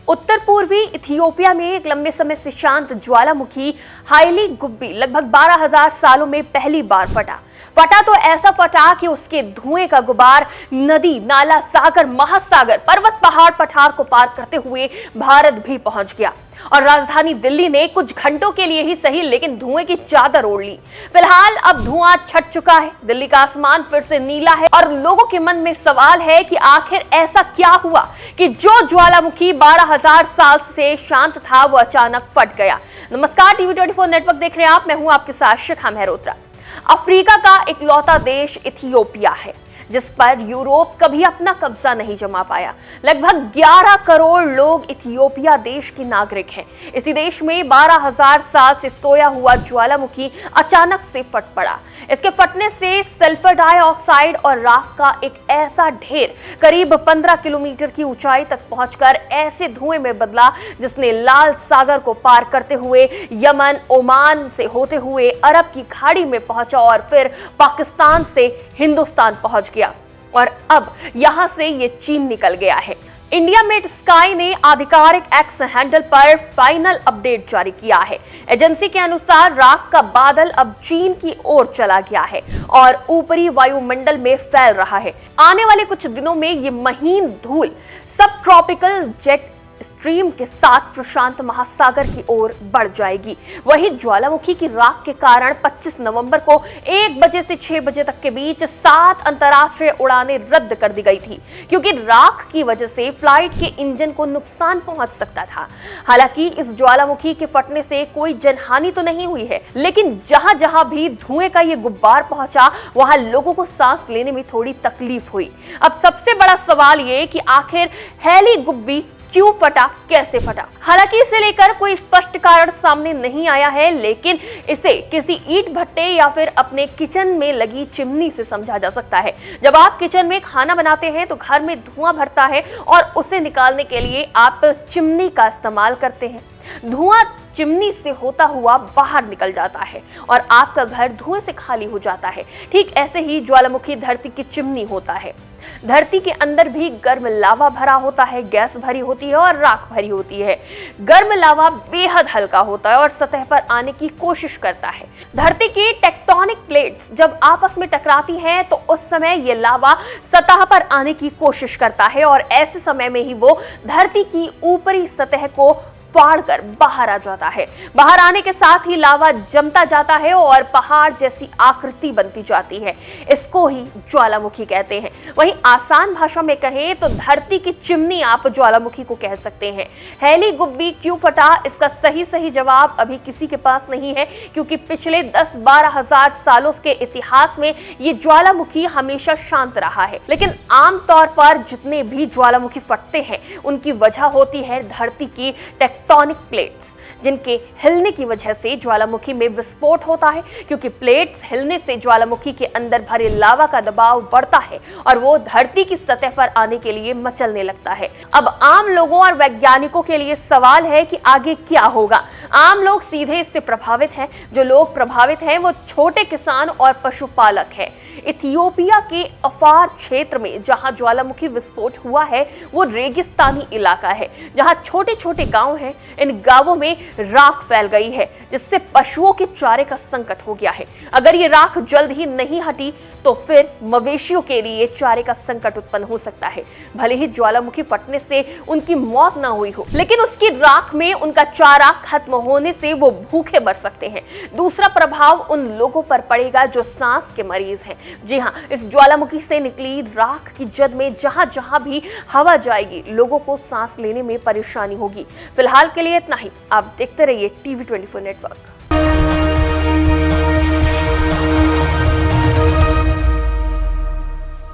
उत्तर पूर्वी इथियोपिया में एक लंबे समय से शांत ज्वालामुखी हाइली गुब्बी लगभग 12,000 सालों में पहली बार फटा तो ऐसा फटा कि उसके धुएं का गुबार नदी, नाला, सागर, महासागर, पर्वत, पहाड़, पठार को पार करते हुए भारत भी पहुंच गया और राजधानी दिल्ली ने कुछ घंटों के लिए ही सही लेकिन धुएं की चादर ओढ़ ली। फिलहाल अब धुआं छट चुका है, दिल्ली का आसमान फिर से नीला है और लोगों के मन में सवाल है कि आखिर ऐसा क्या हुआ कि जो ज्वालामुखी 12,000 साल से शांत था वो अचानक फट गया। नमस्कार, टीवी 24 नेटवर्क देख रहे हैं आप, मैं हूं आपके साथ शिखा मेहरोत्रा। अफ्रीका का इकलौता देश इथियोपिया है जिस पर यूरोप कभी अपना कब्जा नहीं जमा पाया। लगभग 11 करोड़ लोग इथियोपिया देश के नागरिक हैं। इसी देश में 12,000 साल से सोया हुआ ज्वालामुखी अचानक से फट पड़ा। इसके फटने से सल्फर डाइऑक्साइड और राख का एक ऐसा ढेर करीब 15 किलोमीटर की ऊंचाई तक पहुंचकर ऐसे धुएं में बदला जिसने लाल सागर को पार करते हुए यमन, ओमान से होते हुए अरब की खाड़ी में पहुंचा और फिर पाकिस्तान से हिंदुस्तान पहुंच गया और अब यहां से ये चीन निकल गया है। इंडिया मेट स्काई ने आधिकारिक एक्स हैंडल पर फाइनल अपडेट जारी किया है। एजेंसी के अनुसार राख का बादल अब चीन की ओर चला गया है और ऊपरी वायुमंडल में फैल रहा है। आने वाले कुछ दिनों में ये महीन धूल सब ट्रॉपिकल जेट स्ट्रीम के साथ प्रशांत महासागर की ओर बढ़ जाएगी। वहीं ज्वालामुखी की राख के कारण 25 नवंबर को 1 बजे से 6 बजे तक के बीच 7 अंतर्राष्ट्रीय उड़ानें रद्द कर दी गई थी क्योंकि राख की वजह से फ्लाइट के इंजन को नुकसान पहुंच सकता था। हालांकि इस ज्वालामुखी के फटने से कोई जनहानि तो नहीं हुई है, लेकिन जहां जहां भी धुएं का ये गुब्बार पहुंचा वहां लोगों को सांस लेने में थोड़ी तकलीफ हुई। अब सबसे बड़ा सवाल ये कि आखिर हैली गुब्बी क्यों फटा, कैसे फटा? हालांकि इसे लेकर कोई स्पष्ट कारण सामने नहीं आया है, लेकिन इसे किसी ईंट भट्टे या फिर अपने किचन में लगी चिमनी से समझा जा सकता है। जब आप किचन में खाना बनाते हैं तो घर में धुआं भरता है और उसे निकालने के लिए आप चिमनी का इस्तेमाल करते हैं। धुआं चिमनी से होता हुआ बाहर निकल जाता है और आपका घर धुएं से खाली हो जाता है। ठीक ऐसे ही ज्वालामुखी धरती की चिमनी होता है। धरती के अंदर भी गर्म लावा भरा होता है, गैस भरी होती है और राख भरी होती है। गर्म लावा बेहद हल्का होता है और सतह पर आने की कोशिश करता है। धरती की टेक्टोनिक प्लेट्स जब आपस में टकराती हैं तो उस समय ये लावा सतह पर आने की कोशिश करता है और ऐसे समय में ही वो धरती की ऊपरी सतह को फाड़कर बाहर आ जाता है। बाहर आने के साथ ही लावा जमता जाता है और पहाड़ जैसी आकृति बनती जाती है। इसको ही ज्वालामुखी कहते हैं। वहीं आसान भाषा में कहें तो धरती की चिमनी आप ज्वालामुखी को कह सकते हैं। हैली गुब्बी क्यों फटा, इसका सही जवाब अभी किसी के पास नहीं है क्योंकि पिछले 10-12 हजार सालों के इतिहास में ये ज्वालामुखी हमेशा शांत रहा है। लेकिन आमतौर पर जितने भी ज्वालामुखी फटते हैं उनकी वजह होती है धरती की टेक्टोनिक प्लेट्स, जिनके हिलने की वजह से ज्वालामुखी में विस्फोट होता है क्योंकि प्लेट्स हिलने से ज्वालामुखी के अंदर भरे लावा का दबाव बढ़ता है और वो धरती की सतह पर आने के लिए मचलने लगता है। अब आम लोगों और वैज्ञानिकों के लिए सवाल है कि आगे क्या होगा। आम लोग सीधे इससे प्रभावित हैं। जो लोग प्रभावित हैं वो छोटे किसान और पशुपालक हैं। इथियोपिया के अफार क्षेत्र में जहां ज्वालामुखी विस्फोट हुआ है वो रेगिस्तानी इलाका है जहां छोटे छोटे गांव हैं। इन गांवों में राख फैल गई है जिससे पशुओं के चारे का संकट हो गया है। अगर ये राख जल्द ही नहीं हटी तो फिर मवेशियों के लिए चारे का संकट उत्पन्न हो सकता है। भले ही ज्वालामुखी फटने से उनकी मौत ना हुई हो, लेकिन उसकी राख में उनका चारा खत्म होने से वो भूखे मर सकते हैं। दूसरा प्रभाव उन लोगों पर पड़ेगा जो सांस के मरीज हैं। जी हाँ, इस ज्वालामुखी से निकली राख की जद में जहां जहां भी हवा जाएगी लोगों को सांस लेने में परेशानी होगी। फिलहाल के लिए इतना ही। आप देखते रहिए टीवी 24 नेटवर्क।